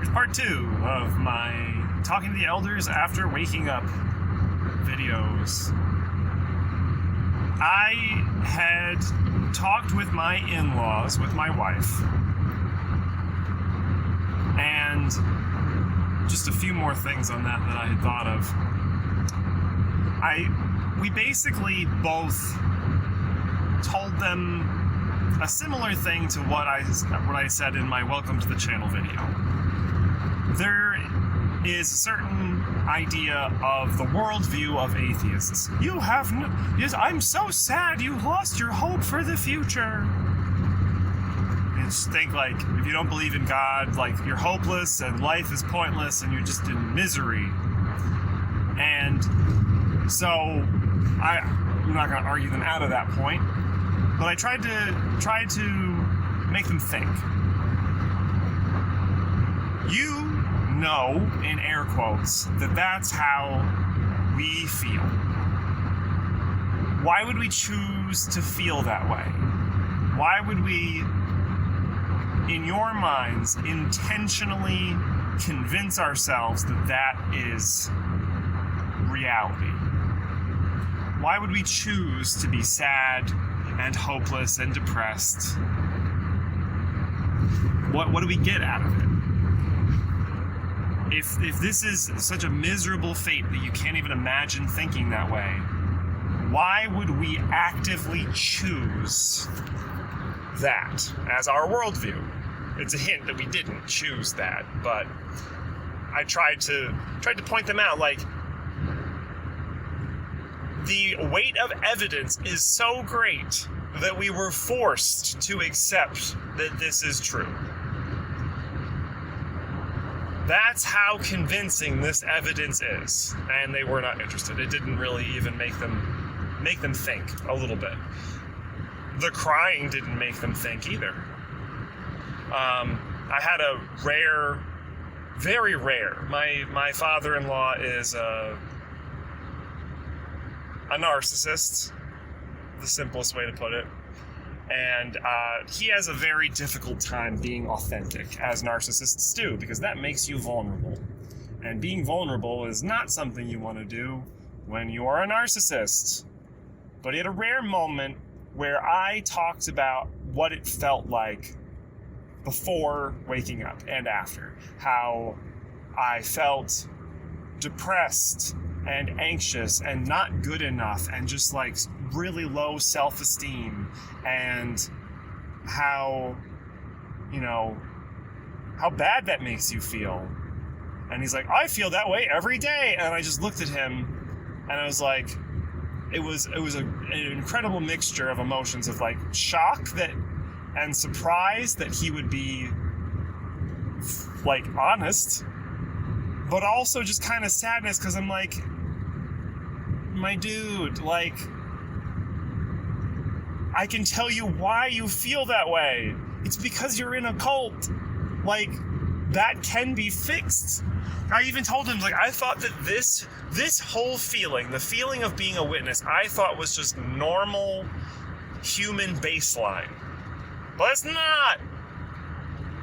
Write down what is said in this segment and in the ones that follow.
Here's part 2 of my talking to the elders after waking up videos. I had talked with my in-laws, with my wife, and just a few more things on that I had thought of. We basically both told them a similar thing to what I said in my Welcome to the Channel video. There is a certain idea of the worldview of atheists. Yes, I'm so sad you lost your hope for the future. You just think, like, if you don't believe in God, like, you're hopeless and life is pointless and you're just in misery. And so I'm not going to argue them out of that point, but I tried to make them think. You know, in air quotes, that's how we feel. Why would we choose to feel that way? Why would we, in your minds, intentionally convince ourselves that is reality? Why would we choose to be sad and hopeless and depressed? What do we get out of it? If this is such a miserable fate that you can't even imagine thinking that way, why would we actively choose that as our worldview? It's a hint that we didn't choose that, but I tried to point them out, like, the weight of evidence is so great that we were forced to accept that this is true. That's how convincing this evidence is. And they were not interested. It didn't really even make them think a little bit. The crying didn't make them think either. I had a rare, very rare, my father-in-law is a narcissist, the simplest way to put it. And he has a very difficult time being authentic, as narcissists do, because that makes you vulnerable. And being vulnerable is not something you want to do when you are a narcissist. But he had a rare moment where I talked about what it felt like before waking up and after. How I felt depressed and anxious and not good enough and just like really low self-esteem, and how bad that makes you feel. And he's like, I feel that way every day. And I just looked at him and I was like, it was an incredible mixture of emotions of like shock and surprise that he would be like honest, but also just kind of sadness, because I'm like, my dude, like, I can tell you why you feel that way. It's because you're in a cult. Like, that can be fixed. I even told him, like, I thought that this whole feeling, the feeling of being a witness, I thought was just normal human baseline. But it's not.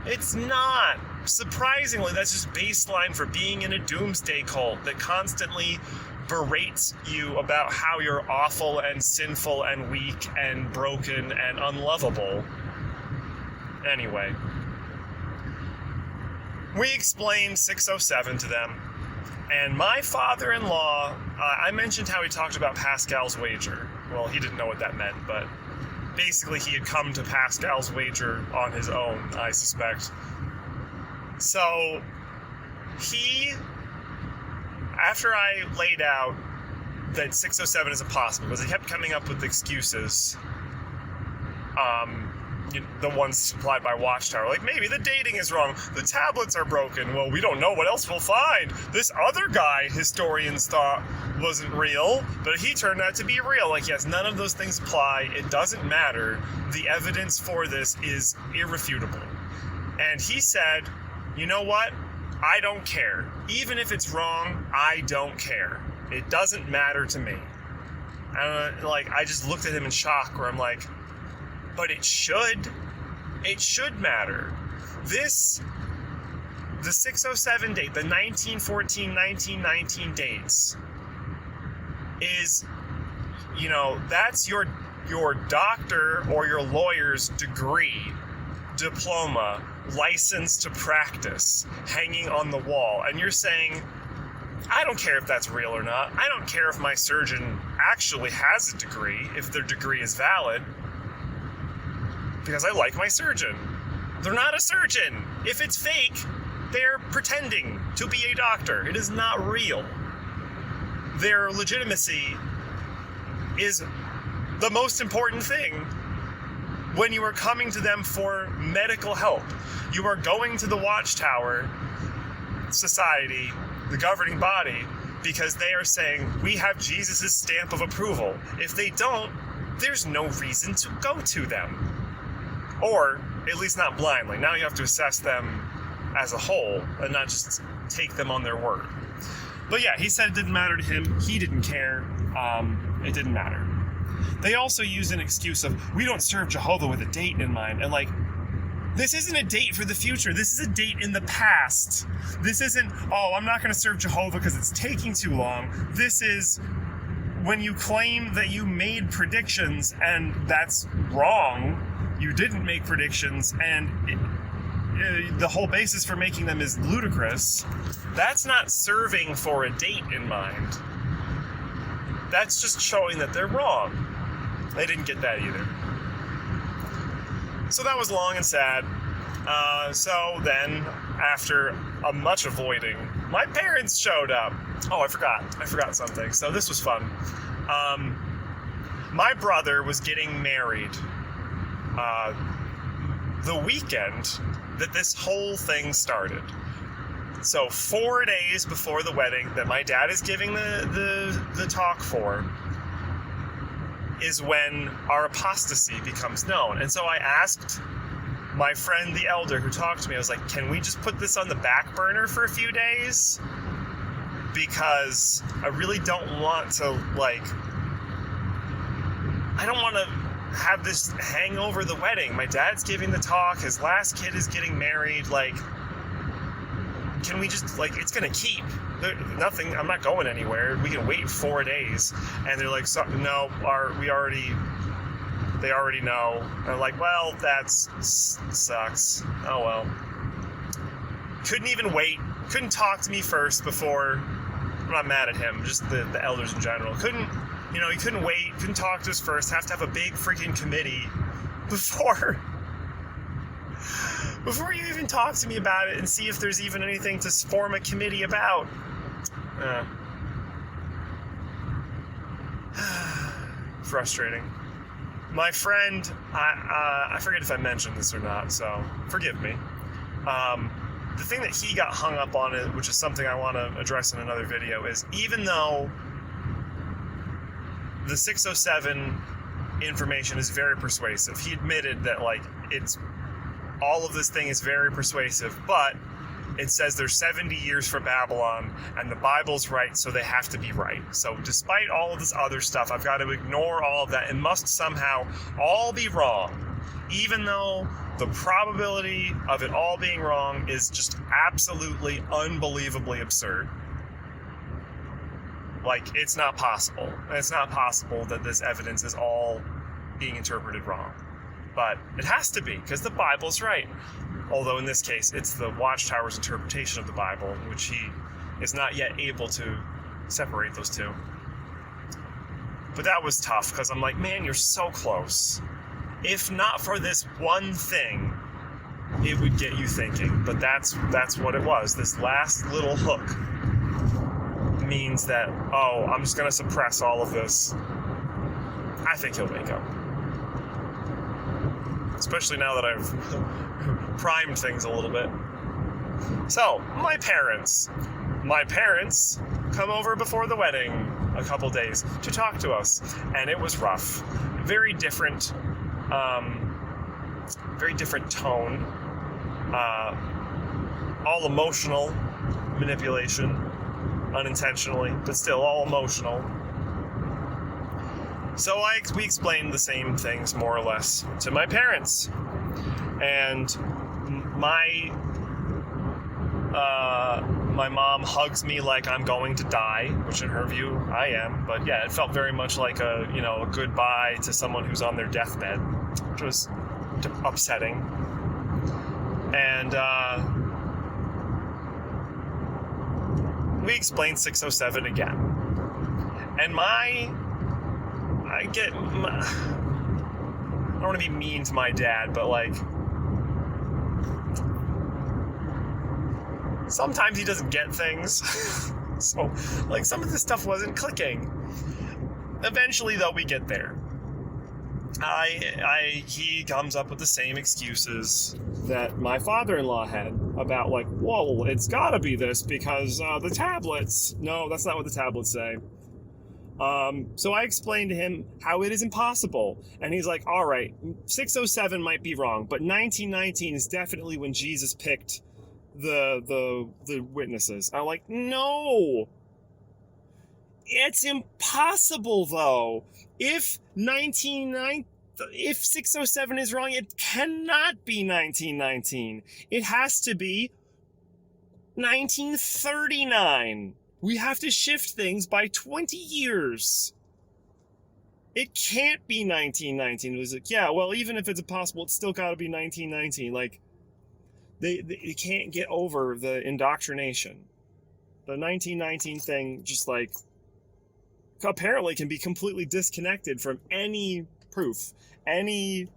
It's not. Surprisingly, that's just baseline for being in a doomsday cult that constantly berates you about how you're awful and sinful and weak and broken and unlovable. Anyway, we explained 607 to them, and my father-in-law, I mentioned how he talked about Pascal's wager. Well, he didn't know what that meant, but basically he had come to Pascal's wager on his own, I suspect. So, after I laid out that 607 is impossible, because he kept coming up with excuses, the ones supplied by Watchtower, like, maybe the dating is wrong, the tablets are broken, well, we don't know what else we'll find, this other guy historians thought wasn't real, but he turned out to be real. Like, yes, none of those things apply, it doesn't matter, the evidence for this is irrefutable. And he said, you know what? I don't care. Even if it's wrong, I don't care. It doesn't matter to me. And I just looked at him in shock, where I'm like, but it should. It should matter. This the 607 date, the 1914, 1919 dates is, that's your doctor or your lawyer's degree, diploma, license to practice, hanging on the wall. And you're saying, I don't care if that's real or not. I don't care if my surgeon actually has a degree, if their degree is valid, because I like my surgeon. They're not a surgeon. If it's fake, they're pretending to be a doctor. It is not real. Their legitimacy is the most important thing when you are coming to them for medical help. You are going to the Watchtower Society, the governing body, because they are saying, we have Jesus' stamp of approval. If they don't, there's no reason to go to them. Or, at least not blindly. Now you have to assess them as a whole and not just take them on their word. But yeah, he said it didn't matter to him. He didn't care. It didn't matter. They also use an excuse of, we don't serve Jehovah with a date in mind. And this isn't a date for the future. This is a date in the past. This isn't, I'm not going to serve Jehovah because it's taking too long. This is when you claim that you made predictions and that's wrong. You didn't make predictions and the whole basis for making them is ludicrous. That's not serving for a date in mind. That's just showing that they're wrong. They didn't get that either. So that was long and sad. So then, after much avoiding, my parents showed up. Oh, I forgot something. So this was fun. My brother was getting married the weekend that this whole thing started. So 4 days before the wedding that my dad is giving the talk for is when our apostasy becomes known. And so I asked my friend, the elder, who talked to me, I was like, can we just put this on the back burner for a few days? Because I really don't want to, I don't want to have this hang over the wedding. My dad's giving the talk, his last kid is getting married, can we just, it's gonna keep. Nothing, I'm not going anywhere. We can wait 4 days. And they're like, no, they already know. And I'm like, well, that sucks. Oh well. Couldn't even wait. Couldn't talk to me first before. I'm not mad at him, just the elders in general. He couldn't wait, couldn't talk to us first, have to have a big freaking committee before you even talk to me about it and see if there's even anything to form a committee about. Frustrating. My friend, I forget if I mentioned this or not, so forgive me. The thing that he got hung up on, which is something I want to address in another video, is even though the 607 information is very persuasive, he admitted that it's all of this thing is very persuasive, but it says there's 70 years for Babylon, and the Bible's right, so they have to be right. So despite all of this other stuff, I've got to ignore all of that. It must somehow all be wrong, even though the probability of it all being wrong is just absolutely unbelievably absurd. It's not possible. It's not possible that this evidence is all being interpreted wrong. But it has to be, because the Bible's right. Although in this case, it's the Watchtower's interpretation of the Bible, in which he is not yet able to separate those two. But that was tough, because I'm like, man, you're so close. If not for this one thing, it would get you thinking. But that's what it was. This last little hook means that, I'm just going to suppress all of this. I think he'll wake up. Especially now that I've primed things a little bit. So, my parents come over before the wedding a couple days to talk to us, and it was rough. Very different tone. All emotional manipulation, unintentionally, but still all emotional. So we explained the same things, more or less, to my parents. And My mom hugs me like I'm going to die, which in her view, I am. But yeah, it felt very much like a goodbye to someone who's on their deathbed, which was upsetting. And we explained 607 again. And I don't want to be mean to my dad, but like, sometimes he doesn't get things. So, like, some of this stuff wasn't clicking. Eventually, though, we get there. He comes up with the same excuses that my father-in-law had about, like, whoa, it's gotta be this because the tablets. No, that's not what the tablets say. So I explained to him how it is impossible. And he's like, all right, 607 might be wrong, but 1919 is definitely when Jesus picked the witnesses. I'm like, no, it's impossible though. If 607 is wrong, it cannot be 1919. It has to be 1939. We have to shift things by 20 years. It can't be 1919. It was like, yeah, well, even if it's impossible, it's still got to be 1919. Like, they can't get over the indoctrination. The 1919 thing just, like, apparently can be completely disconnected from any proof. It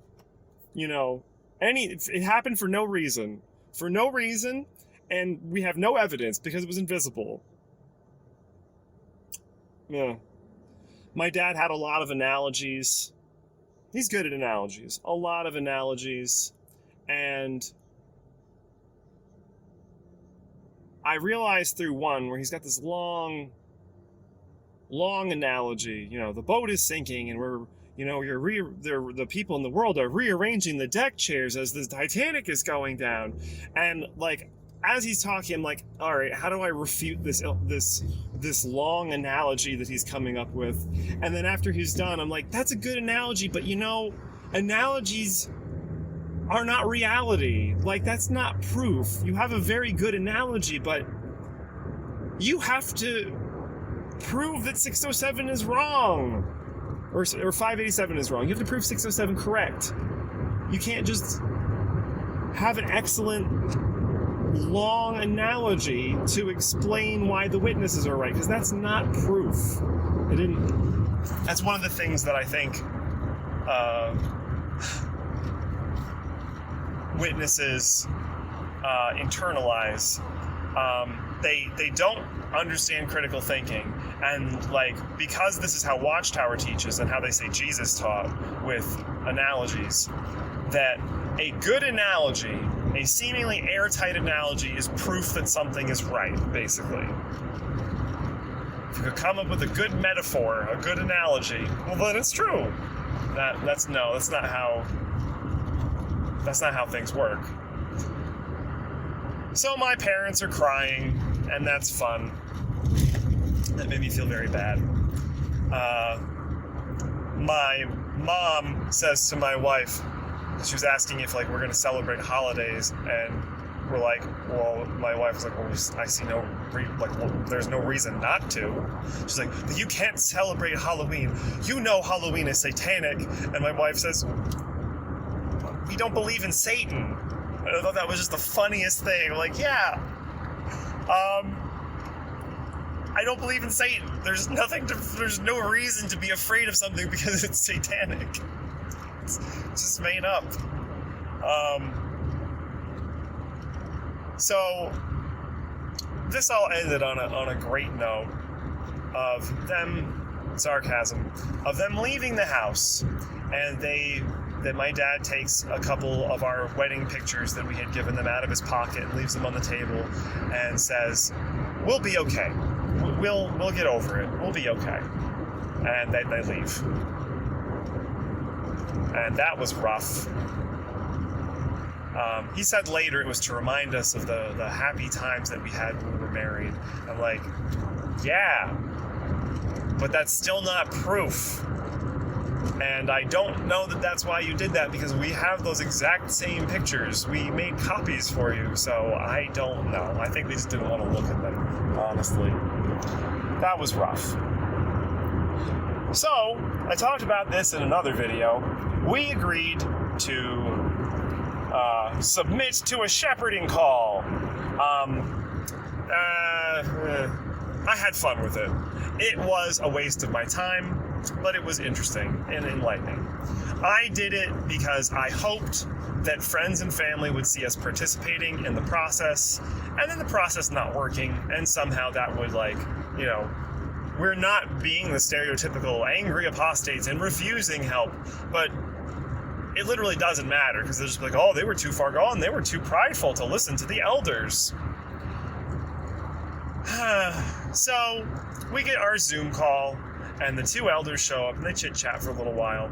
happened for no reason. For no reason, and we have no evidence because it was invisible. Yeah. My dad had a lot of analogies. He's good at analogies. A lot of analogies. And I realized through one where he's got this long analogy. The boat is sinking and the people in the world are rearranging the deck chairs as the Titanic is going down. And like, as he's talking, I'm like, all right, how do I refute this long analogy that he's coming up with? And then after he's done, I'm like, that's a good analogy, but analogies are not reality. Like, that's not proof. You have a very good analogy, but you have to prove that 607 is wrong. Or 587 is wrong. You have to prove 607 correct. You can't just have an excellent long analogy to explain why the witnesses are right, because that's not proof. That's one of the things that I think witnesses internalize. They don't understand critical thinking, and like, because this is how Watchtower teaches and how they say Jesus taught with analogies, that a good analogy, a seemingly airtight analogy, is proof that something is right, basically. If you could come up with a good metaphor, a good analogy, well, then it's true. That's not how things work. So my parents are crying, and that's fun. That made me feel very bad. My mom says to my wife, she was asking if, like, we're going to celebrate holidays, and we're like, well, my wife was like, well, I see there's no reason not to. She's like, but you can't celebrate Halloween. Halloween is satanic. And my wife says, we don't believe in Satan. And I thought that was just the funniest thing. Like, yeah, I don't believe in Satan. There's no reason to be afraid of something because it's satanic. It's just made up. So this all ended on a great note of them, sarcasm, of them leaving the house, and that my dad takes a couple of our wedding pictures that we had given them out of his pocket and leaves them on the table and says, we'll be okay. We'll get over it. We'll be okay. And they leave. And that was rough. He said later it was to remind us of the happy times that we had when we were married. I'm like, yeah, but that's still not proof. And I don't know that that's why you did that, because we have those exact same pictures. We made copies for you, so I don't know. I think they just didn't want to look at them, honestly. That was rough. So, I talked about this in another video. We agreed to submit to a shepherding call. I had fun with it. It was a waste of my time, but it was interesting and enlightening. I did it because I hoped that friends and family would see us participating in the process, and then the process not working, and somehow that would, we're not being the stereotypical angry apostates and refusing help, but it literally doesn't matter, because they're just like, oh, they were too far gone, they were too prideful to listen to the elders. So, we get our Zoom call, and the two elders show up, and they chit-chat for a little while.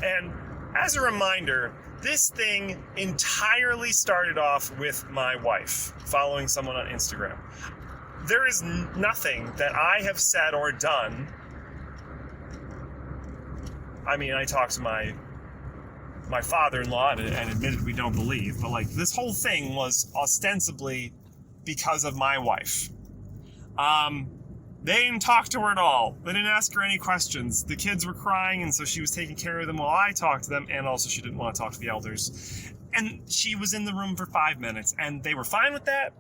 And as a reminder, this thing entirely started off with my wife, following someone on Instagram. There is nothing that I have said or done. I mean, I talked to my father-in-law and admitted we don't believe, but this whole thing was ostensibly because of my wife. They didn't talk to her at all. They didn't ask her any questions. The kids were crying, and so she was taking care of them while I talked to them, and also she didn't want to talk to the elders. And she was in the room for 5 minutes, and they were fine with that.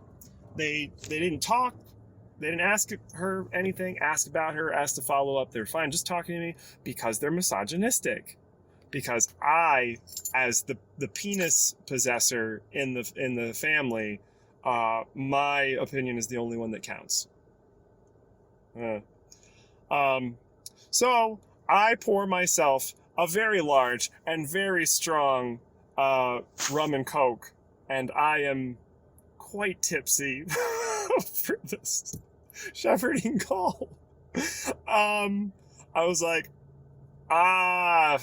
They didn't talk. They didn't ask her anything, ask about her, ask to follow up. They were fine just talking to me because they're misogynistic. Because I, as the penis possessor in the family, my opinion is the only one that counts. So I pour myself a very large and very strong rum and coke, and I am quite tipsy for this shepherding call. I was like, I'm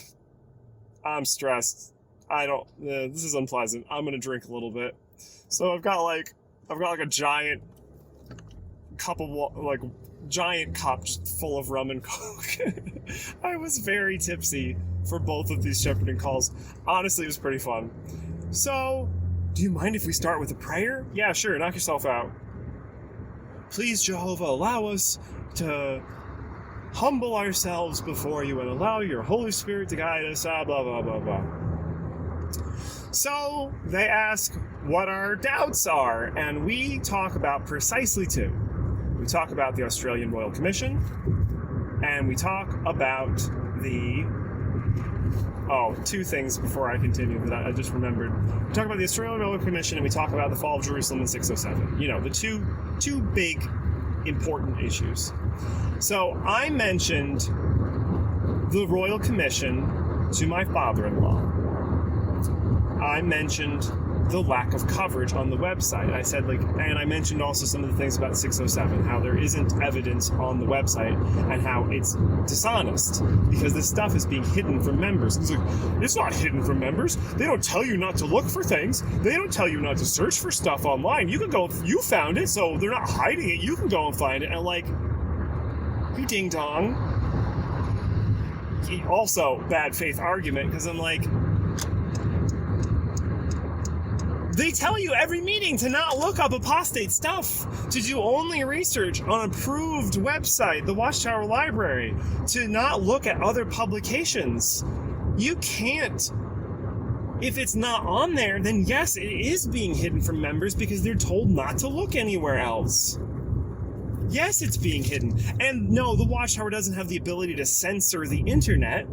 stressed. This is unpleasant. I'm gonna drink a little bit. So I've got a giant cup of giant cup full of rum and coke. I was very tipsy for both of these shepherding calls. Honestly, it was pretty fun. So, do you mind if we start with a prayer? Yeah, sure, knock yourself out. Please, Jehovah, allow us to humble ourselves before you and allow your Holy Spirit to guide us, blah, blah, blah, blah. So, they ask what our doubts are, and we talk about precisely two. We talk about the Australian Royal Commission, and we talk about two things before I continue that I just remembered. We talk about the Australian Royal Commission, and we talk about the fall of Jerusalem in 607. The two big important issues. So I mentioned the Royal Commission to my father-in-law. I mentioned the lack of coverage on the website. I said, and I mentioned also some of the things about 607, how there isn't evidence on the website and how it's dishonest because this stuff is being hidden from members. It's it's not hidden from members. They don't tell you not to look for things. They don't tell you not to search for stuff online. You can go, you found it, so they're not hiding it. You can go and find it. And you ding dong. Also, bad faith argument, because I'm like, they tell you every meeting to not look up apostate stuff, to do only research on approved website, the Watchtower Library, to not look at other publications. You can't. If it's not on there, then yes, it is being hidden from members because they're told not to look anywhere else. Yes, it's being hidden. And no, the Watchtower doesn't have the ability to censor the internet,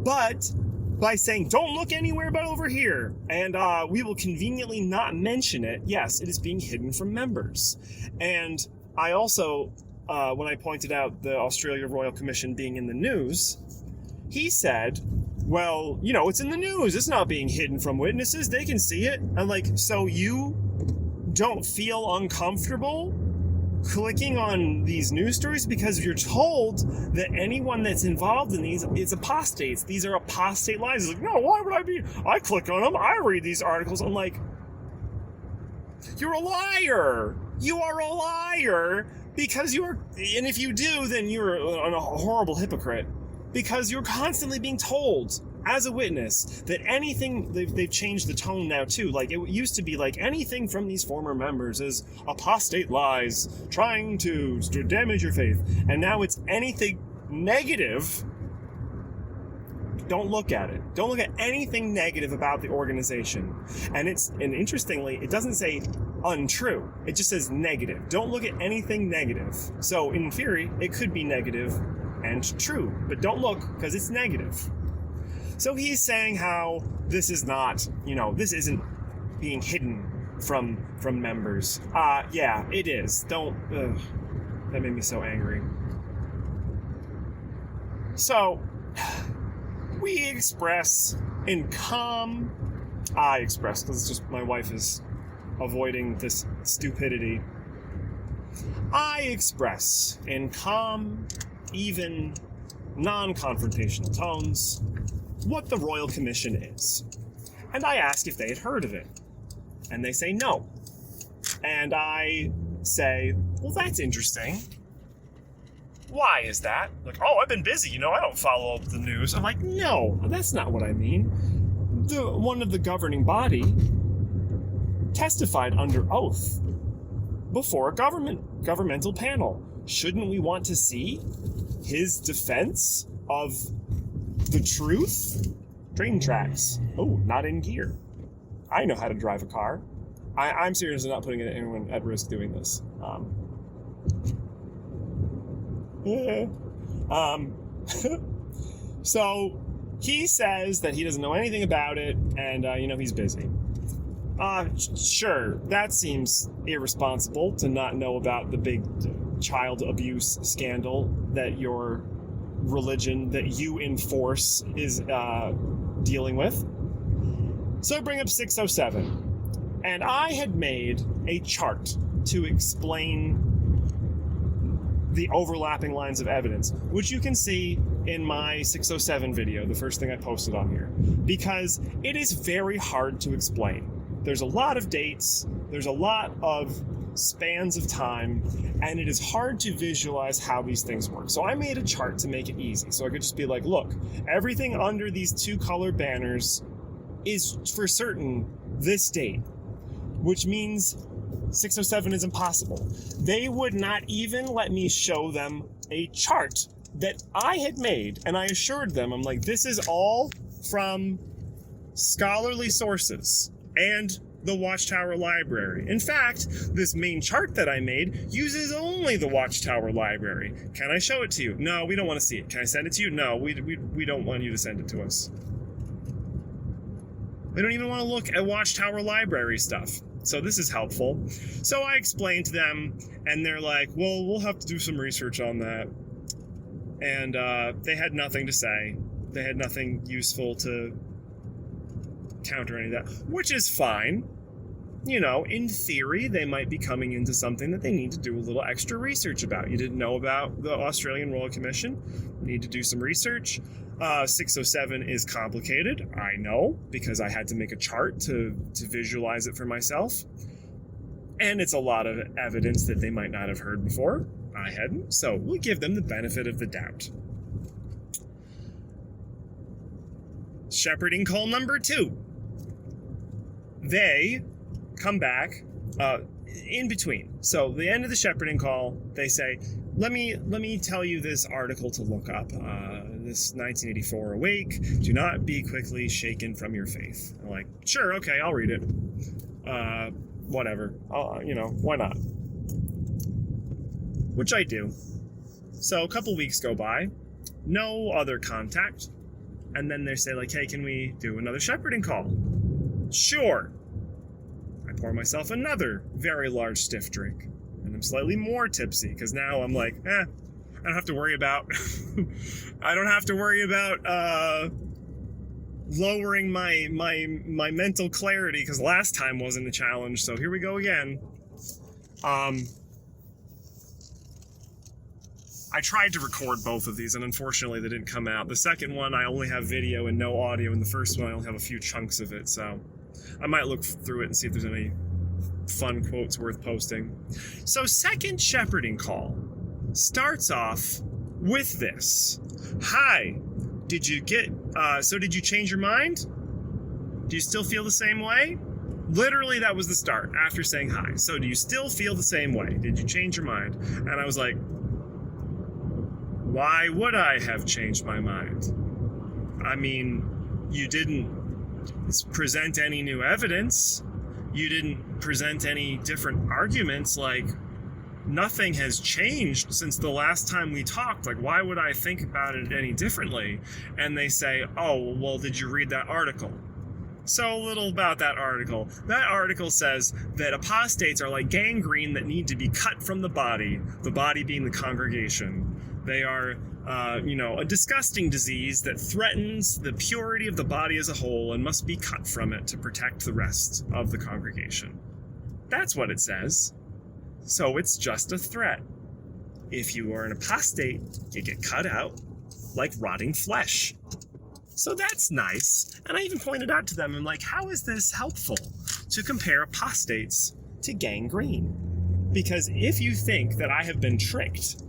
but by saying, don't look anywhere but over here, and we will conveniently not mention it, yes, it is being hidden from members. And I also, when I pointed out the Australia Royal Commission being in the news, he said, well, it's in the news, it's not being hidden from witnesses, they can see it. I'm like, so you don't feel uncomfortable clicking on these news stories because you're told that anyone that's involved in these is apostates. These are apostate lies. It's like, no, why would I be? I click on them. I read these articles. I'm like, you're a liar. You are a liar because and if you do, then you're a horrible hypocrite because you're constantly being told as a witness that anything, they've changed the tone now too. Like, it used to be like anything from these former members is apostate lies trying to damage your faith, and now it's anything negative. Don't look at it. Don't look at anything negative about the organization. And interestingly, it doesn't say untrue. It just says negative. Don't look at anything negative. So in theory, it could be negative and true, but don't look because it's negative. So he's saying how this is not, this isn't being hidden from members. Yeah, it is. That made me so angry. So we express in calm, I express, because it's just my wife is avoiding this stupidity. I express in calm, even, non-confrontational tones what the Royal Commission is. And I ask if they had heard of it. And they say no. And I say, well, that's interesting. Why is that? Like, oh, I've been busy, I don't follow the news. I'm like, no, that's not what I mean. One of the governing body testified under oath before a governmental panel. Shouldn't we want to see his defense of the truth? Train tracks. Oh, not in gear. I know how to drive a car. I'm seriously not putting anyone at risk doing this. So he says that he doesn't know anything about it, and he's busy. Sure, that seems irresponsible to not know about the big child abuse scandal that your religion that you enforce is dealing with. So I bring up 607, and I had made a chart to explain the overlapping lines of evidence, which you can see in my 607 video, the first thing I posted on here, because it is very hard to explain. There's a lot of dates, there's a lot of spans of time, and it is hard to visualize how these things work. So I made a chart to make it easy. So I could just be like, look, everything under these two color banners is for certain this date, which means 607 is impossible. They would not even let me show them a chart that I had made, and I assured them, I'm like, this is all from scholarly sources and the Watchtower Library. In fact, this main chart that I made uses only the Watchtower Library. Can I show it to you? No, we don't want to see it. Can I send it to you? No, we don't want you to send it to us. We don't even want to look at Watchtower Library stuff. So this is helpful. So I explained to them, and they're like, well, we'll have to do some research on that. And they had nothing to say. They had nothing useful to counter any of that, which is fine. In theory, they might be coming into something that they need to do a little extra research about. You didn't know about the Australian Royal Commission. You need to do some research. 607 is complicated. I know, because I had to make a chart to visualize it for myself. And it's a lot of evidence that they might not have heard before. I hadn't. So we'll give them the benefit of the doubt. Shepherding call number 2. They come back in between. So the end of the shepherding call, they say, let me tell you this article to look up. This 1984 Awake, do not be quickly shaken from your faith. I'm like, sure, okay, I'll read it. Whatever. Why not? Which I do. So a couple weeks go by, no other contact, and then they say like, hey, can we do another shepherding call? Sure. I pour myself another very large stiff drink, and I'm slightly more tipsy, because now I'm like, I don't have to worry about lowering my mental clarity, because last time wasn't a challenge, so here we go again. I tried to record both of these, and unfortunately they didn't come out. The second one, I only have video and no audio, and the first one, I only have a few chunks of it, so I might look through it and see if there's any fun quotes worth posting. So second shepherding call starts off with this. Hi, did you change your mind? Do you still feel the same way? Literally, that was the start, after saying hi. So do you still feel the same way? Did you change your mind? And I was like, why would I have changed my mind? I mean, you didn't present any new evidence. You didn't present any different arguments. Like, nothing has changed since the last time we talked. Like, why would I think about it any differently? And they say, oh, well, did you read that article? So little about that article. That article says that apostates are like gangrene that need to be cut from the body being the congregation. They are, a disgusting disease that threatens the purity of the body as a whole and must be cut from it to protect the rest of the congregation. That's what it says. So it's just a threat. If you are an apostate, you get cut out like rotting flesh. So that's nice. And I even pointed out to them, I'm like, how is this helpful to compare apostates to gangrene? Because if you think that I have been tricked,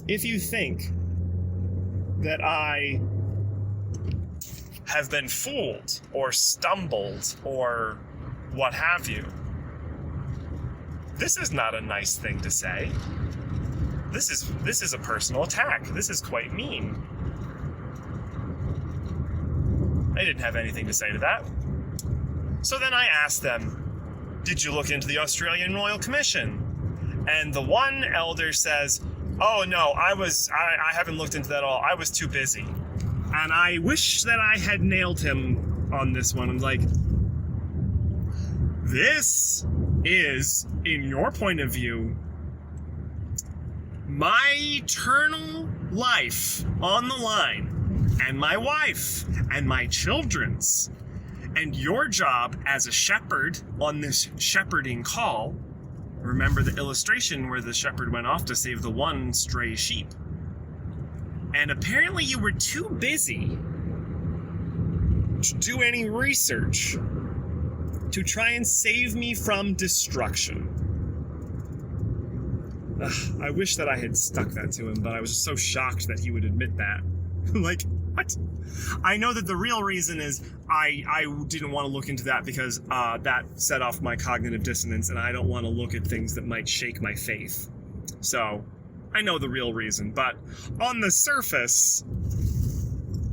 if you think that I have been fooled or stumbled or what have you, this is not a nice thing to say. This is a personal attack. This is quite mean. I didn't have anything to say to that. So then I asked them, did you look into the Australian Royal Commission? And the one elder says, oh no, I haven't looked into that at all. I was too busy. And I wish that I had nailed him on this one. I'm like, this is, in your point of view, my eternal life on the line, and my wife, and my children's. And your job as a shepherd on this shepherding call, remember the illustration where the shepherd went off to save the one stray sheep. And apparently you were too busy to do any research to try and save me from destruction. I wish that I had stuck that to him, but I was just so shocked that he would admit that. Like, what? I know that the real reason is I didn't want to look into that because that set off my cognitive dissonance, and I don't want to look at things that might shake my faith. So, I know the real reason, but on the surface,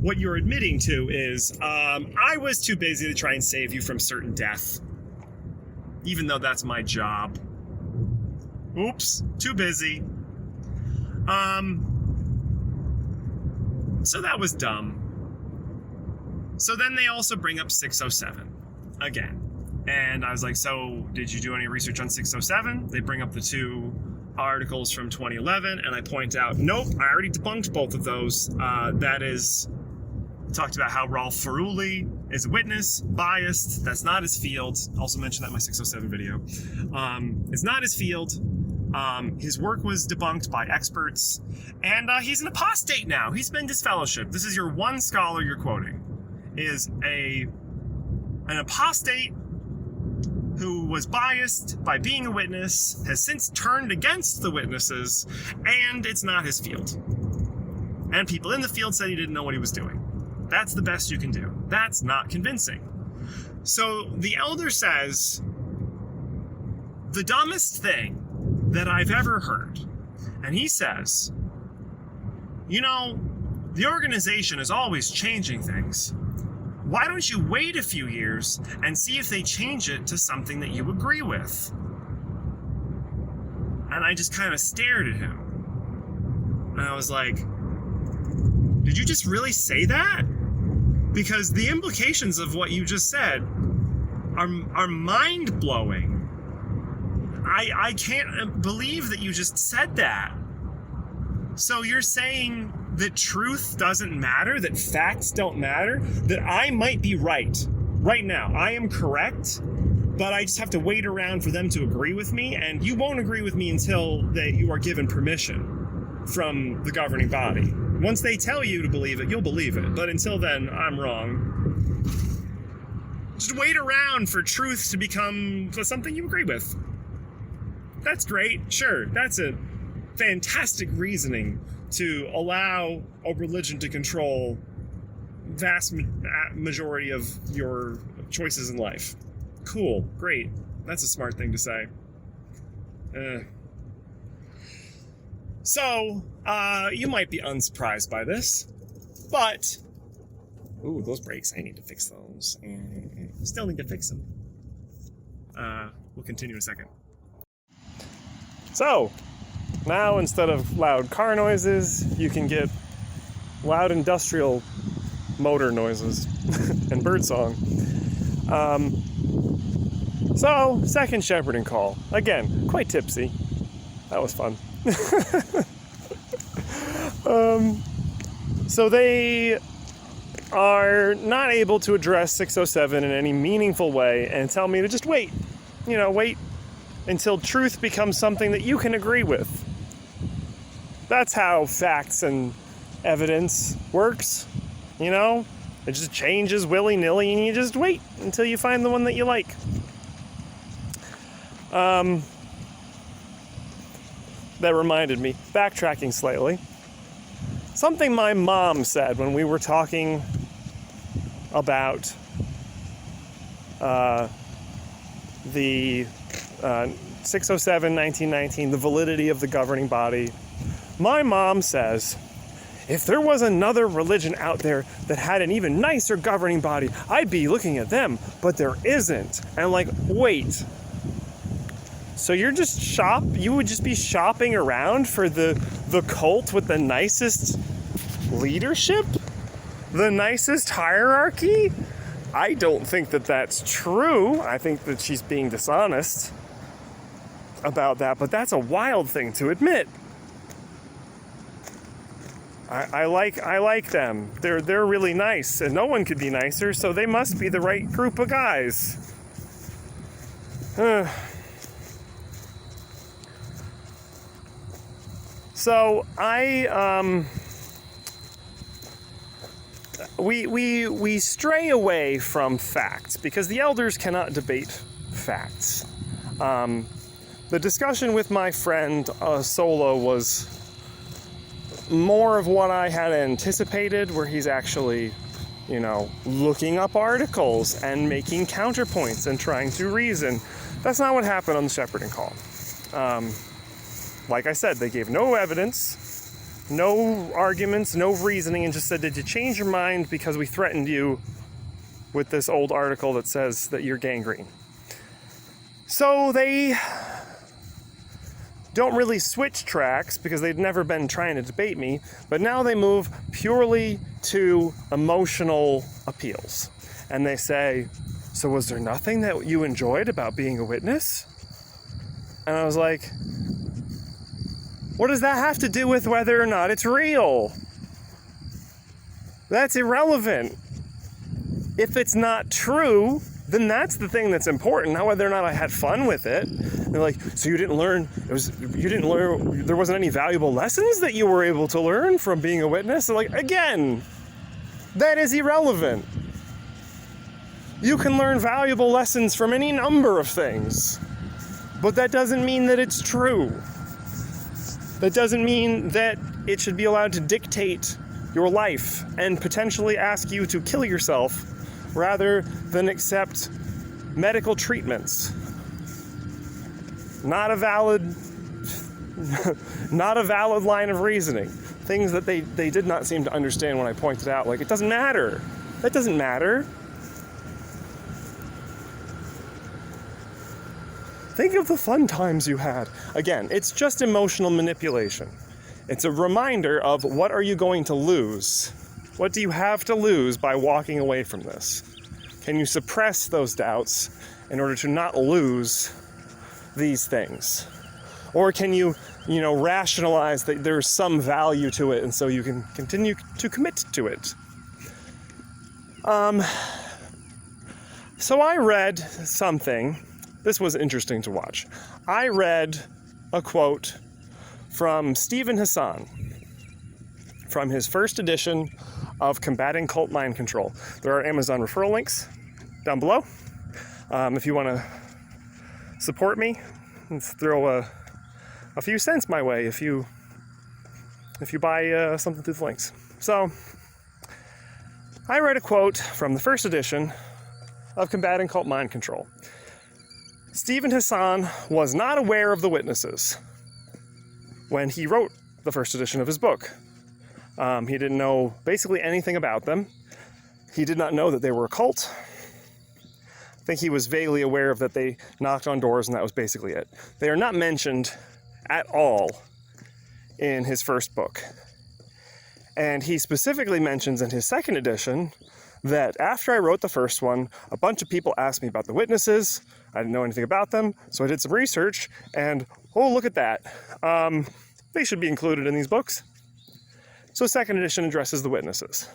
what you're admitting to is, I was too busy to try and save you from certain death, even though that's my job. Oops, too busy. So that was dumb. So then they also bring up 607 again. And I was like, so did you do any research on 607? They bring up the two articles from 2011, and I point out, nope, I already debunked both of those. That is, talked about how Rolf Feruli is a witness, biased, that's not his field. Also mentioned that in my 607 video. It's not his field. His work was debunked by experts, and he's an apostate now. He's been disfellowshipped. This is your one scholar you're quoting, is an apostate who was biased by being a witness, has since turned against the witnesses, and it's not his field. And people in the field said he didn't know what he was doing. That's the best you can do. That's not convincing. So the elder says, the dumbest thing that I've ever heard, and he says, you know, the organization is always changing things. Why don't you wait a few years and see if they change it to something that you agree with? And I just kind of stared at him. And I was like, did you just really say that? Because the implications of what you just said are mind-blowing. I can't believe that you just said that. So you're saying that truth doesn't matter, that facts don't matter, that I might be right now. I am correct, but I just have to wait around for them to agree with me, and you won't agree with me until you are given permission from the governing body. Once they tell you to believe it, you'll believe it, but until then, I'm wrong. Just wait around for truth to become something you agree with. That's great, sure, that's a fantastic reasoning to allow a religion to control vast majority of your choices in life. Cool, great. That's a smart thing to say. So, you might be unsurprised by this, but... Ooh, those brakes, I need to fix those. Still need to fix them. We'll continue in a second. So, now instead of loud car noises, you can get loud industrial motor noises and birdsong. So, second shepherding call. Again, quite tipsy. That was fun. So they are not able to address 607 in any meaningful way and tell me to just wait. Wait until truth becomes something that you can agree with. That's how facts and evidence works. It just changes willy-nilly and you just wait until you find the one that you like. That reminded me, backtracking slightly, something my mom said when we were talking about the 607, 1919, the validity of the governing body. My mom says, if there was another religion out there that had an even nicer governing body, I'd be looking at them, but there isn't. And I'm like, wait. So you would just be shopping around for the cult with the nicest leadership? The nicest hierarchy? I don't think that that's true. I think that she's being dishonest about that, but that's a wild thing to admit. I like them. They're really nice, and no one could be nicer, so they must be the right group of guys. So we stray away from facts because the elders cannot debate facts. The discussion with my friend Solo was more of what I had anticipated, where he's actually, looking up articles and making counterpoints and trying to reason. That's not what happened on the shepherding call. Like I said, they gave no evidence, no arguments, no reasoning, and just said, did you change your mind because we threatened you with this old article that says that you're gangrene? So they don't really switch tracks because they've never been trying to debate me, but now they move purely to emotional appeals. And they say, so was there nothing that you enjoyed about being a witness? And I was like, what does that have to do with whether or not it's real? That's irrelevant. If it's not true, then that's the thing that's important, not whether or not I had fun with it. They're like, so there wasn't any valuable lessons that you were able to learn from being a witness? They're like, again, that is irrelevant. You can learn valuable lessons from any number of things, but that doesn't mean that it's true. That doesn't mean that it should be allowed to dictate your life and potentially ask you to kill yourself rather than accept medical treatments. Not a valid line of reasoning. Things that they did not seem to understand when I pointed out, like, it doesn't matter. That doesn't matter. Think of the fun times you had. Again, it's just emotional manipulation. It's a reminder of what are you going to lose? What do you have to lose by walking away from this? Can you suppress those doubts in order to not lose these things? Or can you, rationalize that there's some value to it and so you can continue to commit to it? So I read something. This was interesting to watch. I read a quote from Stephen Hassan from his first edition of Combating Cult Mind Control. There are Amazon referral links down below. If you want to support me, let's throw a few cents my way if you if you buy something through the links. So, I read a quote from the first edition of Combating Cult Mind Control. Stephen Hassan was not aware of the witnesses when he wrote the first edition of his book. He didn't know basically anything about them. He did not know that they were a cult. I think he was vaguely aware of that they knocked on doors, and that was basically it. They are not mentioned at all in his first book. And he specifically mentions in his second edition that after I wrote the first one, a bunch of people asked me about the witnesses. I didn't know anything about them, so I did some research, and oh, look at that. They should be included in these books. So second edition addresses the witnesses.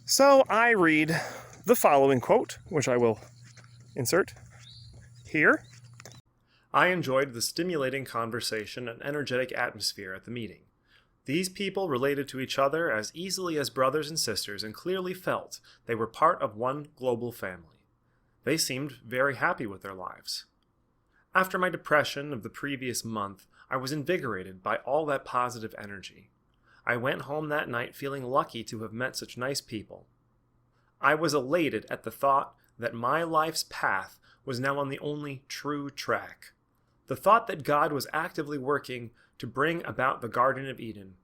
So I read the following quote, which I will insert here. I enjoyed the stimulating conversation and energetic atmosphere at the meeting. These people related to each other as easily as brothers and sisters and clearly felt they were part of one global family. They seemed very happy with their lives. After my depression of the previous month, I was invigorated by all that positive energy. I went home that night feeling lucky to have met such nice people. I was elated at the thought that my life's path was now on the only true track. The thought that God was actively working to bring about the Garden of Eden.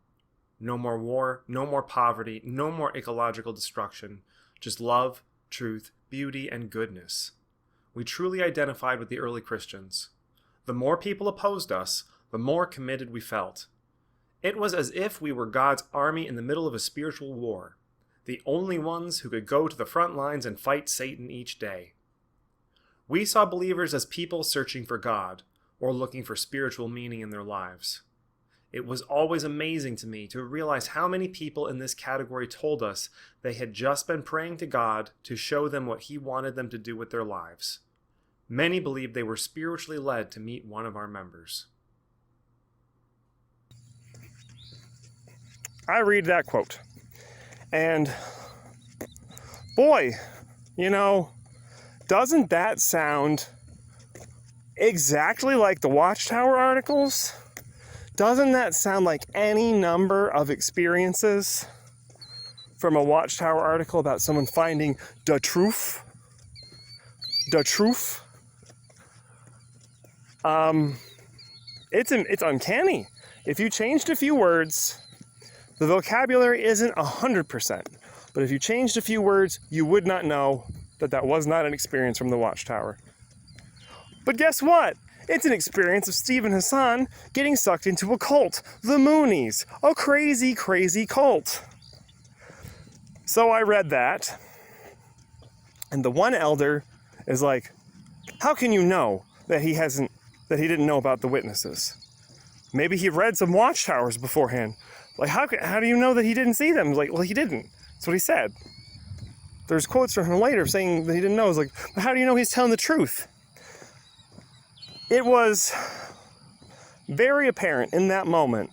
No more war, no more poverty, no more ecological destruction, just love, truth, beauty, and goodness. We truly identified with the early Christians. The more people opposed us, the more committed we felt. It was as if we were God's army in the middle of a spiritual war, the only ones who could go to the front lines and fight Satan each day. We saw believers as people searching for God, or looking for spiritual meaning in their lives. It was always amazing to me to realize how many people in this category told us they had just been praying to God to show them what He wanted them to do with their lives. Many believed they were spiritually led to meet one of our members. I read that quote, and boy, doesn't that sound exactly like the Watchtower articles? Doesn't that sound like any number of experiences from a Watchtower article about someone finding the truth? The truth? It's uncanny. If you changed a few words, the vocabulary isn't 100%, but if you changed a few words, you would not know that that was not an experience from the Watchtower. But guess what? It's an experience of Stephen Hassan getting sucked into a cult, the Moonies, a crazy, crazy cult. So I read that, and the one elder is like, how can you know that he didn't know about the witnesses? Maybe he read some Watchtowers beforehand. Like, how do you know that he didn't see them? Like, well, he didn't. That's what he said. There's quotes from him later saying that he didn't know. It's like, but how do you know he's telling the truth? It was very apparent in that moment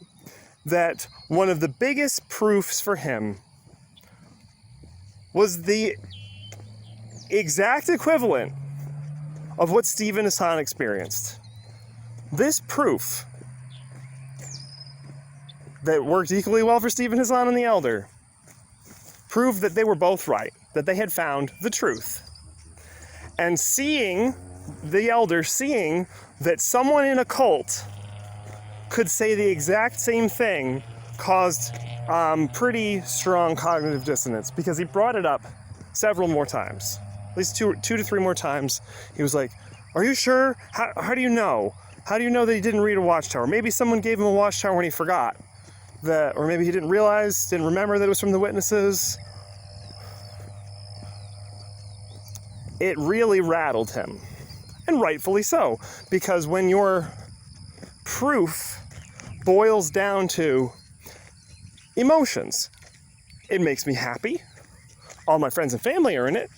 that one of the biggest proofs for him was the exact equivalent of what Stephen Hassan experienced. This proof that worked equally well for Stephen Hassan and the elder proved that they were both right, that they had found the truth. And the elder seeing that someone in a cult could say the exact same thing caused pretty strong cognitive dissonance, because he brought it up several more times. At least two to three more times. He was like, are you sure? How do you know? How do you know that he didn't read a Watchtower? Maybe someone gave him a Watchtower when he forgot that, or maybe he didn't remember that it was from the witnesses. It really rattled him. And rightfully so, because when your proof boils down to emotions, it makes me happy. All my friends and family are in it.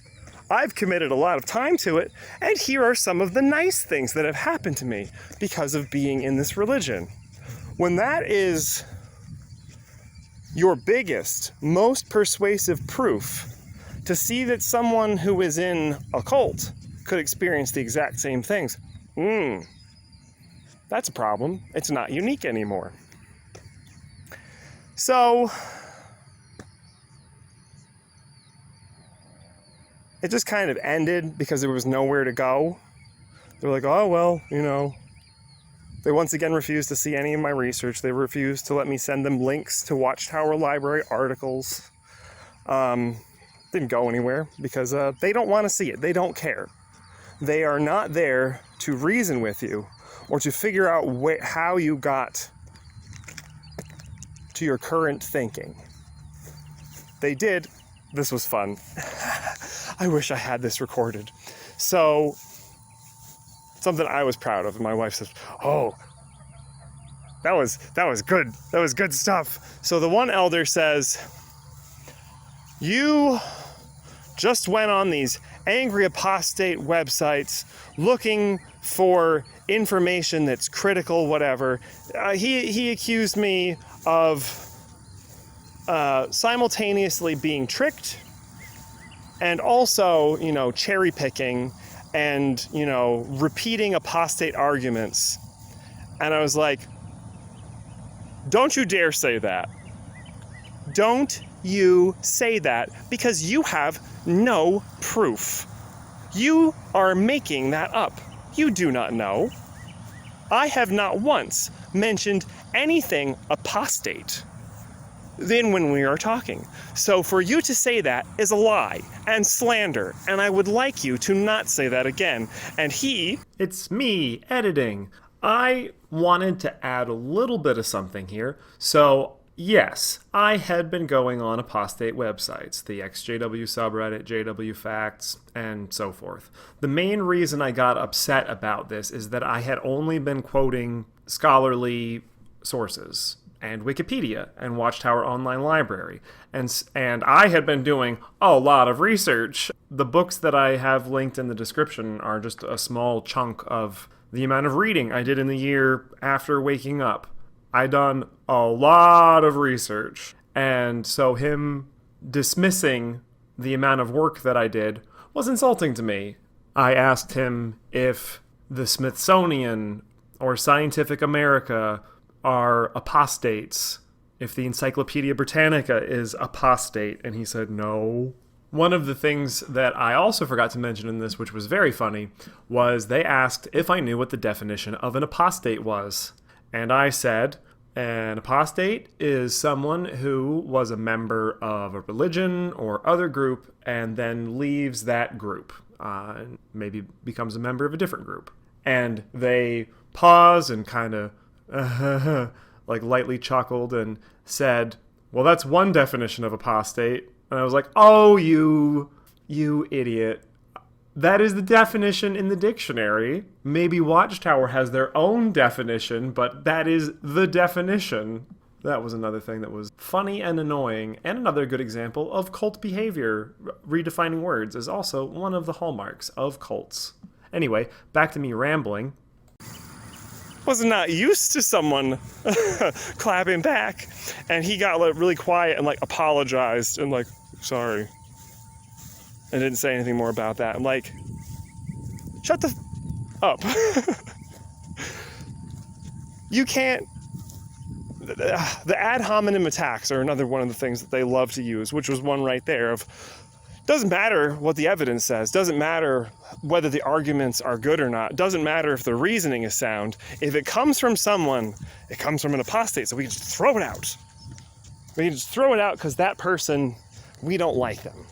I've committed a lot of time to it, and here are some of the nice things that have happened to me because of being in this religion. When that is your biggest, most persuasive proof to see that someone who is in a cult could experience the exact same things, that's a problem. It's not unique anymore. So it just kind of ended because there was nowhere to go. They're like, oh, well, you know. They once again refused to see any of my research. They refused to let me send them links to Watchtower Library articles. Didn't go anywhere because they don't want to see it. They don't care. They are not there to reason with you or to figure out how you got to your current thinking. They did. This was fun. I wish I had this recorded. So, something I was proud of, and my wife says, oh, that was good. That was good stuff. So the one elder says, you just went on these angry apostate websites looking for information that's critical, whatever. He accused me of simultaneously being tricked and also, you know, cherry picking and, you know, repeating apostate arguments. And I was like, don't you dare say that. Don't you say that, because you have no proof. You are making that up. You do not know. I have not once mentioned anything apostate then when we are talking. So for you to say that is a lie and slander, and I would like you to not say that again. And it's me editing. I wanted to add a little bit of something here. So yes, I had been going on apostate websites, the XJW subreddit, JW Facts, and so forth. The main reason I got upset about this is that I had only been quoting scholarly sources and Wikipedia and Watchtower Online Library. And I had been doing a lot of research. The books that I have linked in the description are just a small chunk of the amount of reading I did in the year after waking up. I done a lot of research. And so him dismissing the amount of work that I did was insulting to me. I asked him if the Smithsonian or Scientific America are apostates, if the Encyclopedia Britannica is apostate, and he said no. One of the things that I also forgot to mention in this, which was very funny, was they asked if I knew what the definition of an apostate was. And I said, an apostate is someone who was a member of a religion or other group and then leaves that group, and maybe becomes a member of a different group. And they paused and kind of like lightly chuckled and said, well, that's one definition of apostate. And I was like, oh, you idiot. That is the definition in the dictionary. Maybe Watchtower has their own definition, but that is the definition. That was another thing that was funny and annoying, and another good example of cult behavior. Redefining words is also one of the hallmarks of cults. Anyway, back to me rambling. Was not used to someone clapping back, and he got like really quiet and like apologized and like, sorry, and didn't say anything more about that. I'm like, shut the up. You can't. The ad hominem attacks are another one of the things that they love to use, which was one right there of, doesn't matter what the evidence says, doesn't matter whether the arguments are good or not, doesn't matter if the reasoning is sound. If it comes from someone, it comes from an apostate, so we can just throw it out. We can just throw it out because that person, we don't like them.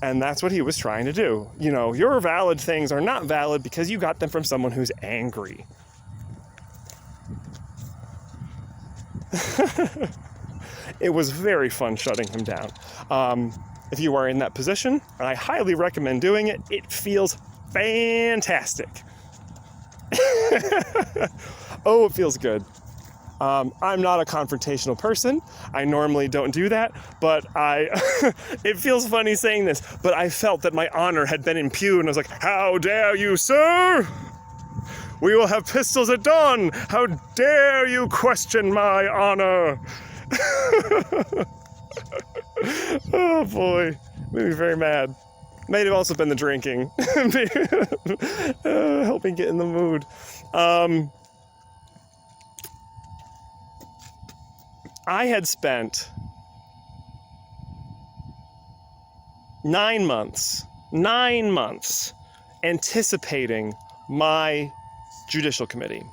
And that's what he was trying to do. You know, your valid things are not valid because you got them from someone who's angry. It was very fun shutting him down. If you are in that position, I highly recommend doing it. It feels fantastic. Oh, it feels good. I'm not a confrontational person. I normally don't do that, but it feels funny saying this, but I felt that my honor had been impugned, and I was like, how dare you, sir? We will have pistols at dawn. How dare you question my honor? Oh boy, made me very mad. May have also been the drinking. Helping get in the mood. I had spent 9 months anticipating my judicial committee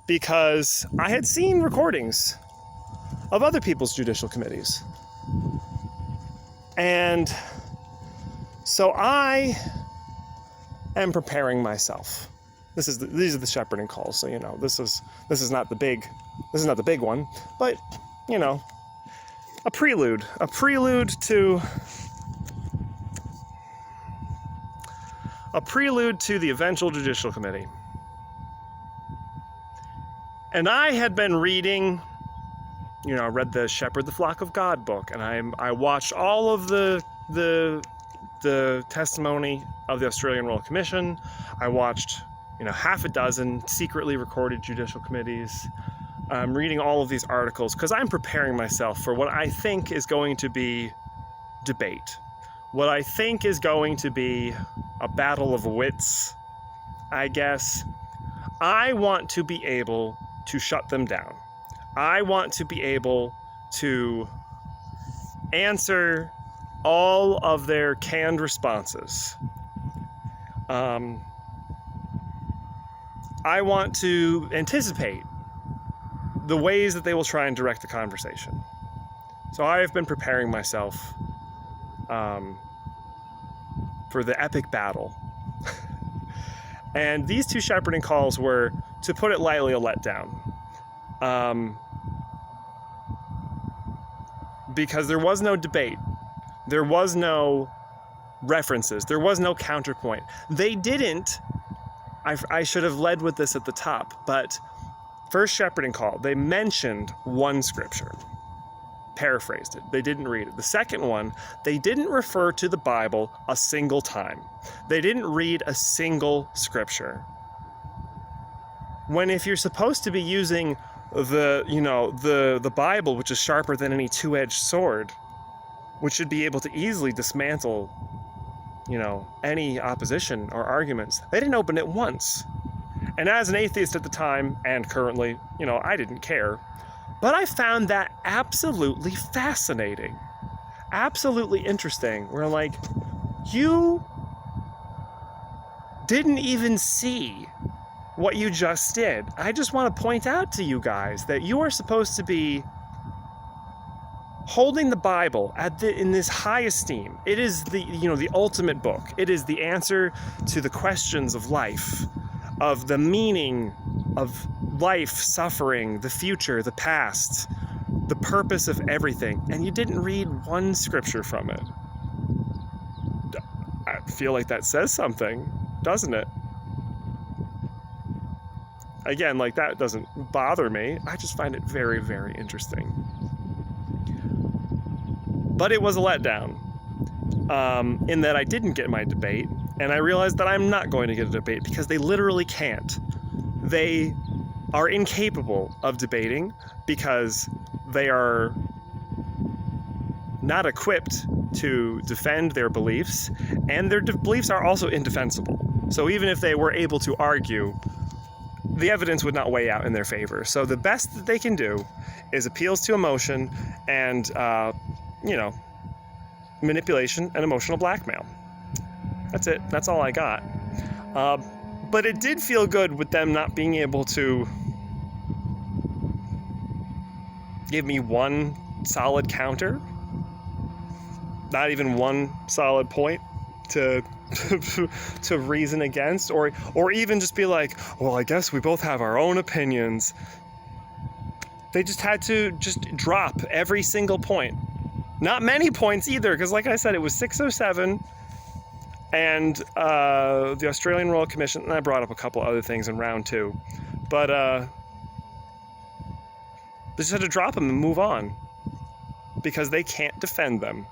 because I had seen recordings of other people's judicial committees. And so I am preparing myself. These are the shepherding calls, so this is not the big one, but a prelude to the eventual judicial committee. And I had been reading, I read the Shepherd the Flock of God book, and I watched all of the testimony of the Australian Royal Commission. I watched, half a dozen secretly recorded judicial committees. I'm reading all of these articles because I'm preparing myself for what I think is going to be debate. What I think is going to be a battle of wits, I guess. I want to be able to shut them down. I want to be able to answer all of their canned responses. I want to anticipate the ways that they will try and direct the conversation. So I have been preparing myself for the epic battle. And these two shepherding calls were, to put it lightly, a letdown. Because there was no debate. There was no references. There was no counterpoint. They didn't, I should have led with this at the top, but first shepherding call, they mentioned one scripture. Paraphrased it. They didn't read it. The second one, they didn't refer to the Bible a single time. They didn't read a single scripture. When if you're supposed to be using the Bible, which is sharper than any two-edged sword, which should be able to easily dismantle, any opposition or arguments, they didn't open it once. And as an atheist at the time, and currently, I didn't care. But I found that absolutely fascinating, absolutely interesting. We're like, you didn't even see what you just did. I just want to point out to you guys that you are supposed to be holding the Bible in this high esteem. It is the ultimate book. It is the answer to the questions of life, of the meaning of life, suffering, the future, the past, the purpose of everything. And you didn't read one scripture from it. I feel like that says something, doesn't it? Again, that doesn't bother me. I just find it very, very interesting. But it was a letdown in that I didn't get my debate, and I realized that I'm not going to get a debate because they literally can't. They are incapable of debating because they are not equipped to defend their beliefs, and their beliefs are also indefensible. So even if they were able to argue, the evidence would not weigh out in their favor. So the best that they can do is appeals to emotion and, manipulation and emotional blackmail. That's it. That's all I got. But it did feel good with them not being able to give me one solid counter, not even one solid point to reason against, or even just be like, well, I guess we both have our own opinions. They just had to just drop every single point. Not many points either, because like I said, it was 607, and the Australian Royal Commission, and I brought up a couple other things in round two, but they just had to drop them and move on, because they can't defend them.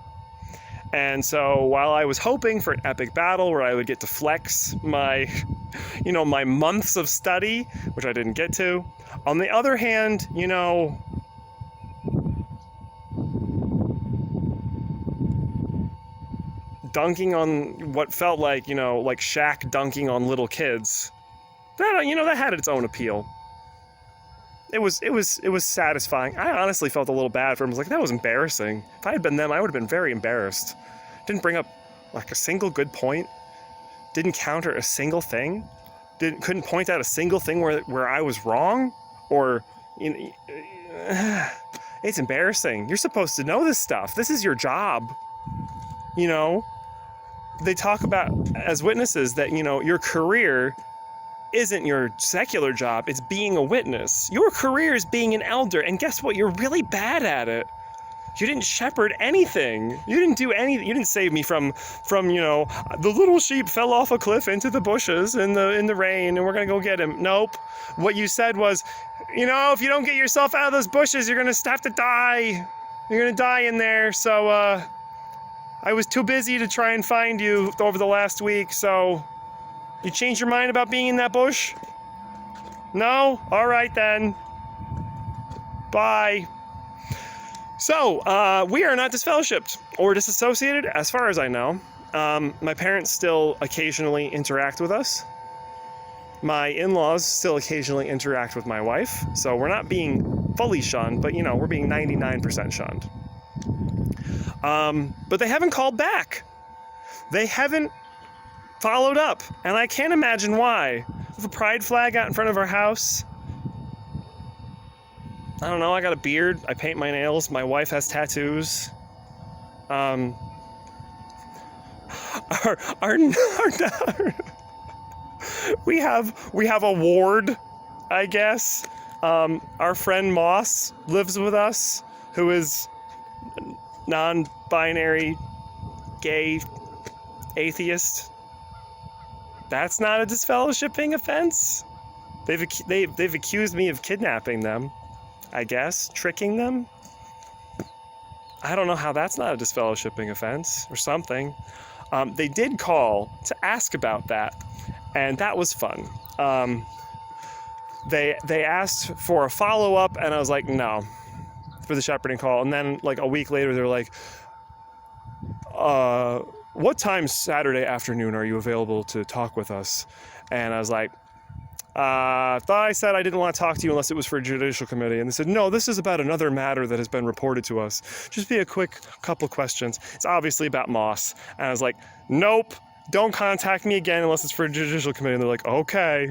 And so while I was hoping for an epic battle where I would get to flex my, my months of study, which I didn't get to, on the other hand, dunking on what felt like, like Shaq dunking on little kids, that had its own appeal. it was satisfying. I honestly felt a little bad for him. I was like, that was embarrassing. If I had been them, I would have been very embarrassed. Didn't bring up like a single good point. Didn't counter a single thing. Couldn't point out a single thing where I was wrong, or it's embarrassing. You're supposed to know this stuff. This is your job. They talk about as witnesses that your career isn't your secular job. It's being a witness. Your career is being an elder, and guess what? You're really bad at it. You didn't shepherd anything. You didn't do anything. You didn't save me from the little sheep fell off a cliff into the bushes in the rain and we're gonna go get him. Nope. What you said was, if you don't get yourself out of those bushes, you're gonna have to die. You're gonna die in there. So I was too busy to try and find you over the last week. So you changed your mind about being in that bush? No? All right then. Bye. So, we are not disfellowshipped or disassociated, as far as I know. My parents still occasionally interact with us. My in-laws still occasionally interact with my wife. So we're not being fully shunned, but we're being 99% shunned. But they haven't called back. They haven't followed up, and I can't imagine why. With a pride flag out in front of our house. I don't know, I got a beard, I paint my nails, my wife has tattoos. We have a ward, I guess. Our friend Moss lives with us, who is non-binary, gay, atheist. That's not a disfellowshipping offense. They've accused me of kidnapping them, I guess, tricking them. I don't know how that's not a disfellowshipping offense or something. They did call to ask about that, and that was fun. They asked for a follow-up, and I was like, no, for the shepherding call. And then like a week later, they're like, what time Saturday afternoon are you available to talk with us? And I was like, thought I said I didn't want to talk to you unless it was for a judicial committee. And they said, no, this is about another matter that has been reported to us. Just be a quick couple questions. It's obviously about Moss. And I was like, nope, don't contact me again unless it's for a judicial committee. And they're like, okay.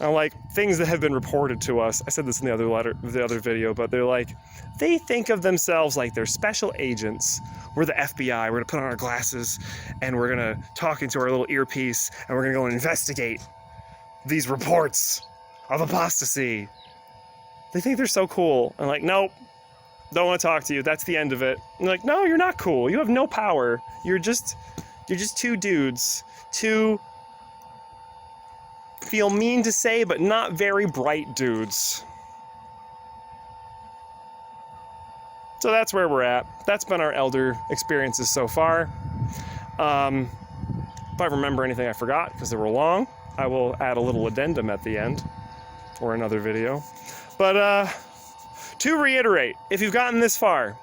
I'm like, things that have been reported to us. I said this in the other video, but they're like, they think of themselves like they're special agents. We're the FBI. We're gonna put on our glasses and we're gonna talk into our little earpiece and we're gonna go and investigate these reports of apostasy. They think they're so cool. I'm like, nope, don't want to talk to you. That's the end of it. I'm like, no, you're not cool. You have no power. You're just two dudes, two feel mean to say, but not very bright dudes. So that's where we're at. That's been our elder experiences so far. If I remember anything I forgot, because they were long, I will add a little addendum at the end, or another video. But to reiterate, if you've gotten this far,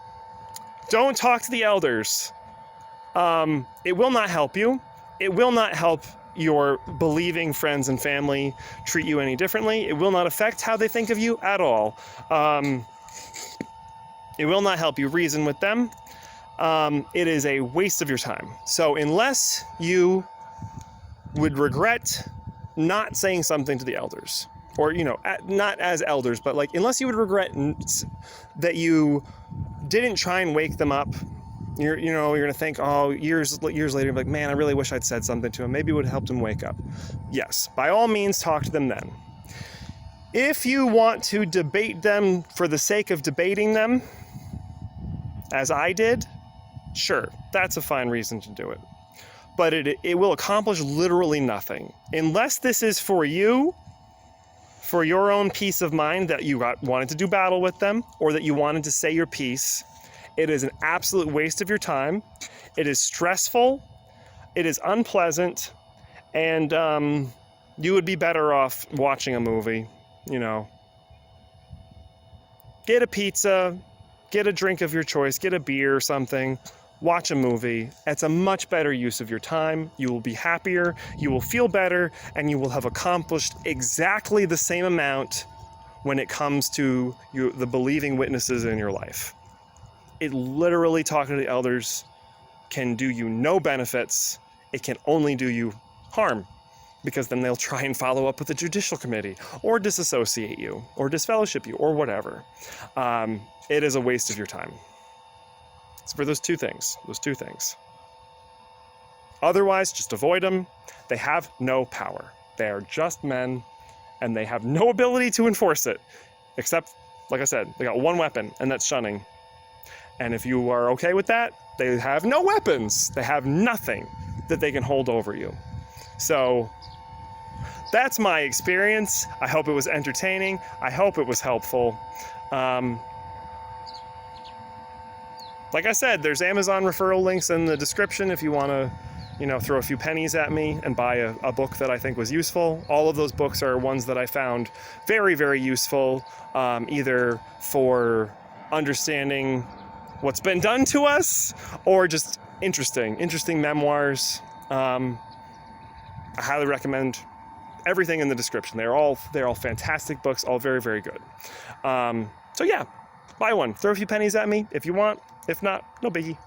don't talk to the elders. It will not help you. It will not help your believing friends and family treat you any differently. It will not affect how they think of you at all. It will not help you reason with them. It is a waste of your time. So unless you would regret not saying something to the elders, or, not as elders, but like, unless you would regret that you didn't try and wake them up, you're going to think, oh, years later, you're like, man, I really wish I'd said something to him. Maybe it would have helped him wake up. Yes, by all means, talk to them then. If you want to debate them for the sake of debating them, as I did, sure, that's a fine reason to do it. But it will accomplish literally nothing. Unless this is for you, for your own peace of mind, that you wanted to do battle with them, or that you wanted to say your piece, it is an absolute waste of your time. It is stressful. It is unpleasant. And you would be better off watching a movie, Get a pizza, get a drink of your choice, get a beer or something, watch a movie. It's a much better use of your time. You will be happier, you will feel better, and you will have accomplished exactly the same amount when it comes to the believing witnesses in your life. It literally, talking to the elders can do you no benefits. It can only do you harm, because then they'll try and follow up with the judicial committee, or disassociate you, or disfellowship you, or whatever. It is a waste of your time. It's for those two things. Otherwise, just avoid them. They have no power. They are just men, and they have no ability to enforce it, except, like I said, they got one weapon, and that's shunning. And if you are okay with that, they have no weapons. They have nothing that they can hold over you. So that's my experience. I hope it was entertaining. I hope it was helpful. Like I said, there's Amazon referral links in the description if you want to, throw a few pennies at me and buy a book that I think was useful. All of those books are ones that I found very, very useful, either for understanding what's been done to us, or just interesting memoirs. I highly recommend everything in the description. They're all fantastic books, all very, very good. So yeah, buy one. Throw a few pennies at me if you want. If not, no biggie.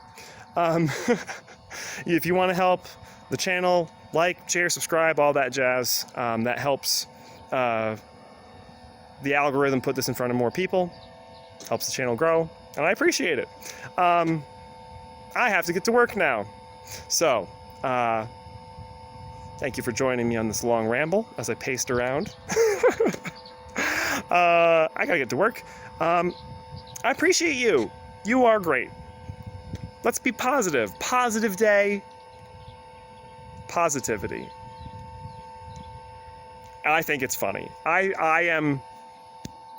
If you want to help the channel, like, share, subscribe, all that jazz. That helps the algorithm put this in front of more people. Helps the channel grow, and I appreciate it. I have to get to work now. So, thank you for joining me on this long ramble as I paced around. I gotta get to work. I appreciate you. You are great. Let's be positive. Positive day. Positivity. I think it's funny. I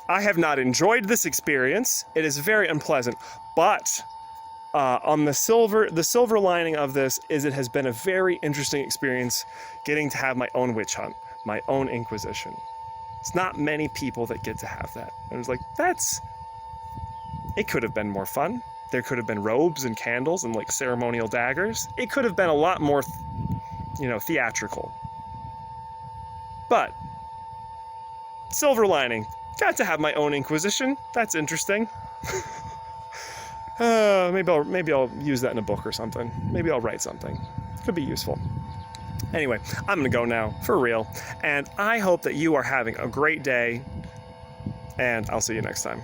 have not enjoyed this experience. It is very unpleasant. But on the silver lining of this is it has been a very interesting experience getting to have my own witch hunt, my own inquisition. It's not many people that get to have that. And I was like, it could have been more fun. There could have been robes and candles and like ceremonial daggers. It could have been a lot more, theatrical. But silver lining, got to have my own inquisition. That's interesting. Maybe I'll use that in a book or something. Maybe I'll write something. Could be useful. Anyway, I'm gonna go now, for real. And I hope that you are having a great day, and I'll see you next time.